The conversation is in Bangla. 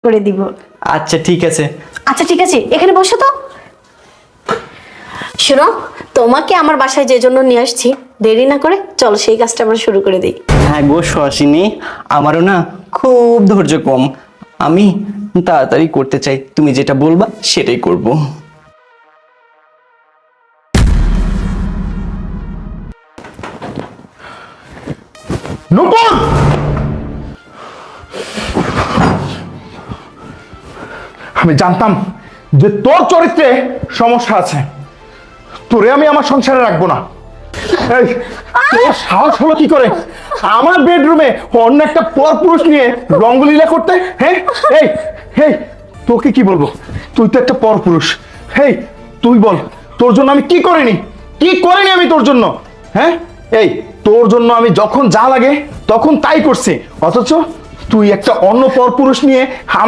করে দিব। আচ্ছা ঠিক আছে। আচ্ছা ঠিক আছে, এখানে বসো তো। শোনো, তোমাকে আমার বাসায় যে জন্য নিয়ে আসছি, দেরি না করে চলো সেই কাজটা আমরা শুরু করে দিই। হ্যাঁ গো সুহাসিনী, আমারও না খুব ধৈর্য কম, আমি তাড়াতাড়ি করতে চাই, তুমি যেটা বলবা সেটাই করব। নূপুর, আমি জানতাম যে তোর চরিত্রে সমস্যা আছে, তোরে আমি আমার সংসারে রাখবো না। এই তোর সাহস হলো কি করে আমার বেডরুমে অন্য একটা পরপুরুষ নিয়ে রঙ্গলীলা করতে? হ্যাঁ, এই এই তোকে কি বলবো, তুই তো একটা পরপুরুষ। হেই তুই বল, তোর জন্য আমি কি করিনি, কি করিনি আমি তোর জন্য? হ্যাঁ, এই তোর জন্য আমি যখন যা লাগে তখন তাই করছি, অথচ তুই একটা অন্য পরপুরুষ নিয়ে আমার